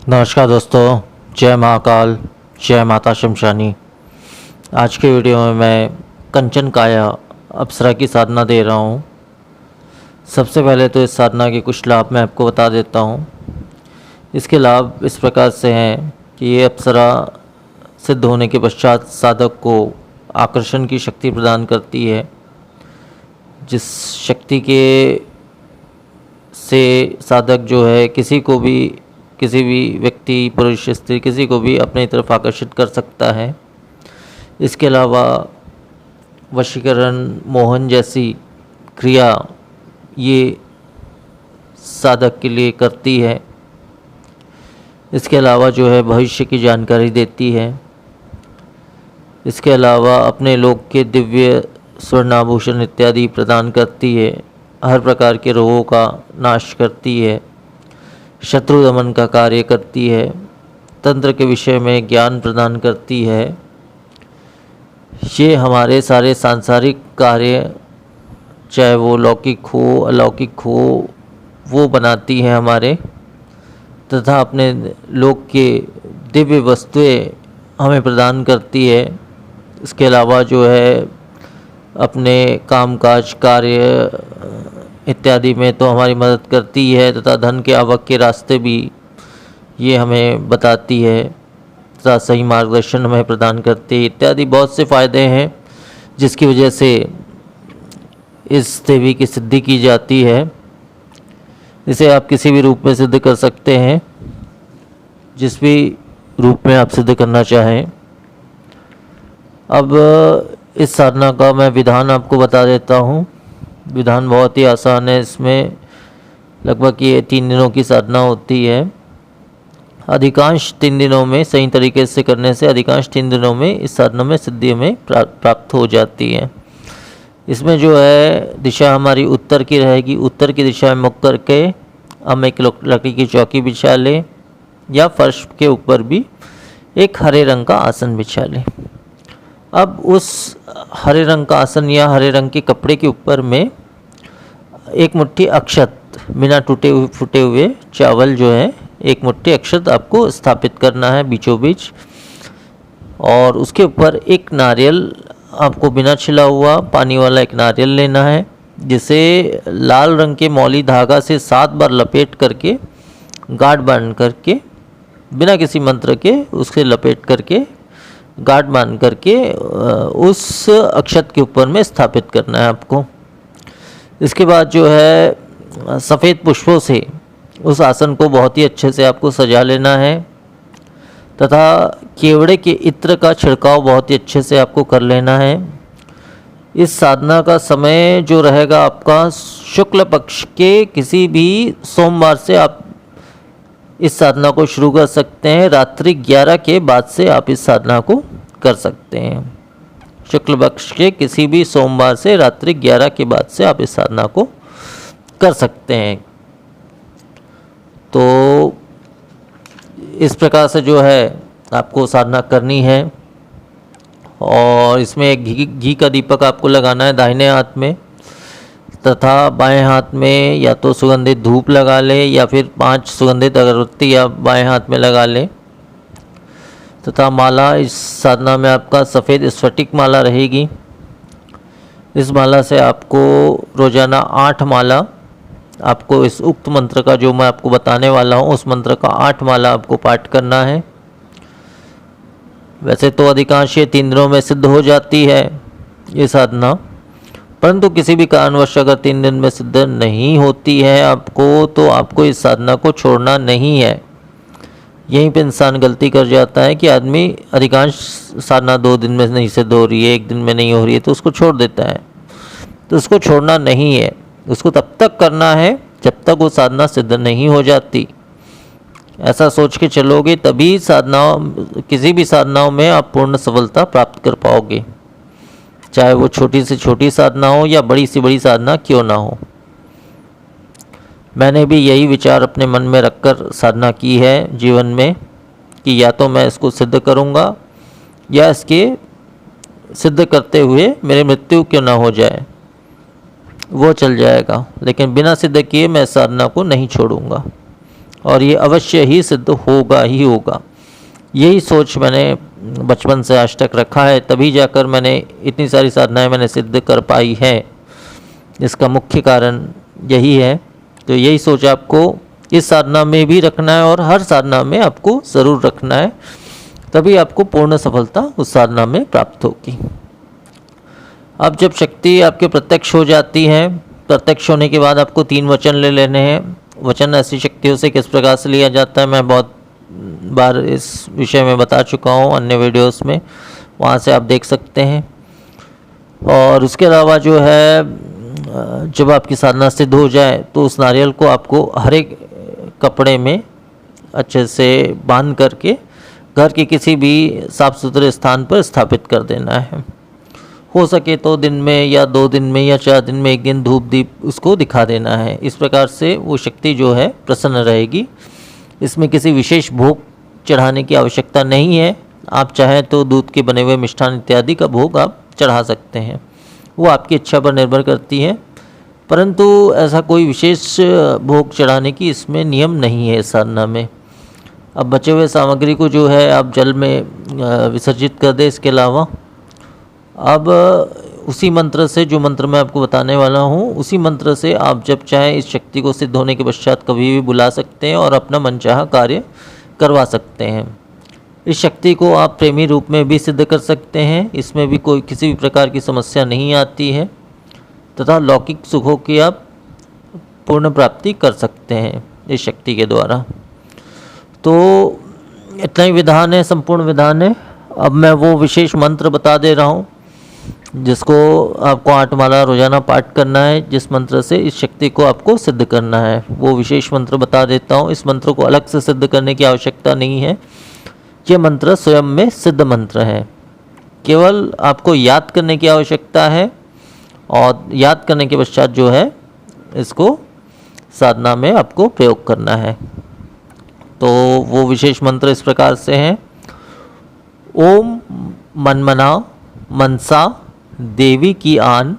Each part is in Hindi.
नमस्कार दोस्तों, जय महाकाल, जय माता शमशानी। आज के वीडियो में मैं कंचन काया अप्सरा की साधना दे रहा हूँ। सबसे पहले तो इस साधना के कुछ लाभ मैं आपको बता देता हूँ। इसके लाभ इस प्रकार से हैं कि ये अप्सरा सिद्ध होने के पश्चात साधक को आकर्षण की शक्ति प्रदान करती है, जिस शक्ति के से साधक जो है किसी भी व्यक्ति, पुरुष, स्त्री, किसी को भी अपनी तरफ आकर्षित कर सकता है। इसके अलावा वशीकरण, मोहन जैसी क्रिया ये साधक के लिए करती है। इसके अलावा जो है भविष्य की जानकारी देती है। इसके अलावा अपने लोक के दिव्य स्वर्णाभूषण इत्यादि प्रदान करती है। हर प्रकार के रोगों का नाश करती है। शत्रु दमन का कार्य करती है। तंत्र के विषय में ज्ञान प्रदान करती है। ये हमारे सारे सांसारिक कार्य, चाहे वो लौकिक हो अलौकिक हो, वो बनाती है हमारे, तथा अपने लोक के दिव्य वस्तुएं हमें प्रदान करती है। इसके अलावा जो है अपने कामकाज, कार्य इत्यादि में तो हमारी मदद करती है, तथा धन के आवक के रास्ते भी ये हमें बताती है, तथा सही मार्गदर्शन हमें प्रदान करती है। इत्यादि बहुत से फ़ायदे हैं जिसकी वजह से इस देवी की सिद्धि की जाती है। इसे आप किसी भी रूप में सिद्ध कर सकते हैं, जिस भी रूप में आप सिद्ध करना चाहें। अब इस साधना का मैं विधान आपको बता देता हूँ। विधान बहुत ही आसान है। इसमें लगभग ये 3 दिनों की साधना होती है। अधिकांश 3 दिनों में सही तरीके से करने से अधिकांश 3 दिनों में इस साधना में सिद्धि हमें प्राप्त हो जाती है। इसमें जो है दिशा हमारी उत्तर की रहेगी। उत्तर की दिशा में मुख करके हम एक लकड़ी की चौकी बिछा लें, या फर्श के ऊपर भी एक हरे रंग का आसन बिछा लें। अब उस हरे रंग का आसन या हरे रंग के कपड़े के ऊपर में एक मुट्ठी अक्षत, बिना टूटे हुए फूटे हुए चावल जो है, एक मुट्ठी अक्षत आपको स्थापित करना है बीचों बीच। और उसके ऊपर एक नारियल, आपको बिना छिला हुआ पानी वाला एक नारियल लेना है, जिसे लाल रंग के मौली धागा से 7 बार लपेट करके, गांठ बांध करके, बिना किसी मंत्र के उसके लपेट करके, गांठ बांध करके उस अक्षत के ऊपर में स्थापित करना है आपको। इसके बाद जो है सफ़ेद पुष्पों से उस आसन को बहुत ही अच्छे से आपको सजा लेना है, तथा केवड़े के इत्र का छिड़काव बहुत ही अच्छे से आपको कर लेना है। इस साधना का समय जो रहेगा आपका शुक्ल पक्ष के किसी भी सोमवार से आप इस साधना को शुरू कर सकते हैं। रात्रि 11 के बाद से आप इस साधना को कर सकते हैं। शुक्ल पक्ष के किसी भी सोमवार से रात्रि 11 के बाद से आप इस साधना को कर सकते हैं। तो इस प्रकार से जो है आपको साधना करनी है। और इसमें एक घी का दीपक आपको लगाना है दाहिने हाथ में, तथा बाएं हाथ में या तो सुगंधित धूप लगा ले, या फिर 5 सुगंधित अगरबत्ती या बाएं हाथ में लगा ले। तथा माला, इस साधना में आपका सफ़ेद स्फटिक माला रहेगी। इस माला से आपको रोज़ाना 8 माला, आपको इस उक्त मंत्र का जो मैं आपको बताने वाला हूँ उस मंत्र का 8 माला आपको पाठ करना है। वैसे तो अधिकांश ये 3 दिनों में सिद्ध हो जाती है ये साधना, परंतु किसी भी कारणवश अगर 3 दिन में सिद्ध नहीं होती है आपको, तो आपको इस साधना को छोड़ना नहीं है। यहीं पे इंसान गलती कर जाता है कि आदमी अधिकांश साधना 2 दिन में नहीं सिद्ध हो रही है, 1 दिन में नहीं हो रही है, तो उसको छोड़ देता है। तो उसको छोड़ना नहीं है, उसको तब तक करना है जब तक वो साधना सिद्ध नहीं हो जाती। ऐसा सोच के चलोगे तभी किसी भी साधनाओं में आप पूर्ण सफलता प्राप्त कर पाओगे, चाहे वो छोटी से छोटी साधना हो या बड़ी से बड़ी साधना क्यों ना हो। मैंने भी यही विचार अपने मन में रखकर साधना की है जीवन में, कि या तो मैं इसको सिद्ध करूँगा, या इसके सिद्ध करते हुए मेरी मृत्यु क्यों ना हो जाए, वो चल जाएगा, लेकिन बिना सिद्ध किए मैं साधना को नहीं छोड़ूंगा। और ये अवश्य ही सिद्ध होगा ही होगा। यही सोच मैंने बचपन से आज तक रखा है, तभी जाकर मैंने इतनी सारी साधनाएं मैंने सिद्ध कर पाई है। इसका मुख्य कारण यही है। तो यही सोच आपको इस साधना में भी रखना है और हर साधना में आपको ज़रूर रखना है, तभी आपको पूर्ण सफलता उस साधना में प्राप्त होगी। अब जब शक्ति आपके प्रत्यक्ष हो जाती है, प्रत्यक्ष होने के बाद आपको 3 वचन ले लेने हैं। वचन ऐसी शक्तियों से किस प्रकार से लिया जाता है मैं बहुत बार इस विषय में बता चुका हूँ अन्य वीडियोस में, वहाँ से आप देख सकते हैं। और उसके अलावा जो है, जब आपकी साधना सिद्ध हो जाए तो उस नारियल को आपको हर एक कपड़े में अच्छे से बांध करके घर के किसी भी साफ सुथरे स्थान पर स्थापित कर देना है। हो सके तो दिन में या 2 दिन में या 4 दिन में 1 दिन धूप दीप उसको दिखा देना है। इस प्रकार से वो शक्ति जो है प्रसन्न रहेगी। इसमें किसी विशेष भोग चढ़ाने की आवश्यकता नहीं है। आप चाहें तो दूध के बने हुए मिष्ठान इत्यादि का भोग आप चढ़ा सकते हैं, वो आपकी इच्छा पर निर्भर करती है। परंतु ऐसा कोई विशेष भोग चढ़ाने की इसमें नियम नहीं है इस साधना में। अब बचे हुए सामग्री को जो है आप जल में विसर्जित कर दें। इसके अलावा अब उसी मंत्र से, जो मंत्र मैं आपको बताने वाला हूँ, उसी मंत्र से आप जब चाहें इस शक्ति को सिद्ध होने के पश्चात कभी भी बुला सकते हैं और अपना मनचाहा कार्य करवा सकते हैं। इस शक्ति को आप प्रेमी रूप में भी सिद्ध कर सकते हैं, इसमें भी कोई किसी भी प्रकार की समस्या नहीं आती है, तथा लौकिक सुखों की आप पूर्ण प्राप्ति कर सकते हैं इस शक्ति के द्वारा। तो इतना ही विधान है, संपूर्ण विधान है। अब मैं वो विशेष मंत्र बता दे रहा हूँ जिसको आपको 8 माला रोजाना पाठ करना है, जिस मंत्र से इस शक्ति को आपको सिद्ध करना है। वो विशेष मंत्र बता देता हूँ। इस मंत्र को अलग से सिद्ध करने की आवश्यकता नहीं है, ये मंत्र स्वयं में सिद्ध मंत्र है। केवल आपको याद करने की आवश्यकता है और याद करने के पश्चात जो है इसको साधना में आपको प्रयोग करना है। तो वो विशेष मंत्र इस प्रकार से हैं। ओम मनमना मनसा देवी की आन,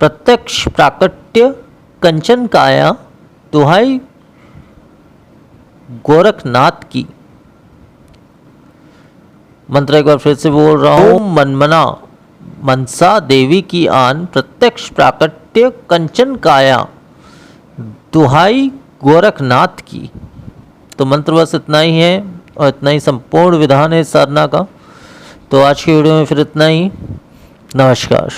प्रत्यक्ष प्राकट्य कंचन काया, दुहाई गोरखनाथ की। मंत्र एक बार फिर से बोल रहा हूँ। मनमना मनसा देवी की आन, प्रत्यक्ष प्राकट्य कंचन काया, दुहाई गोरखनाथ की। तो मंत्र बस इतना ही है और इतना ही संपूर्ण विधान है इस साधना का। तो आज की वीडियो में फिर इतना ही। नमस्कार।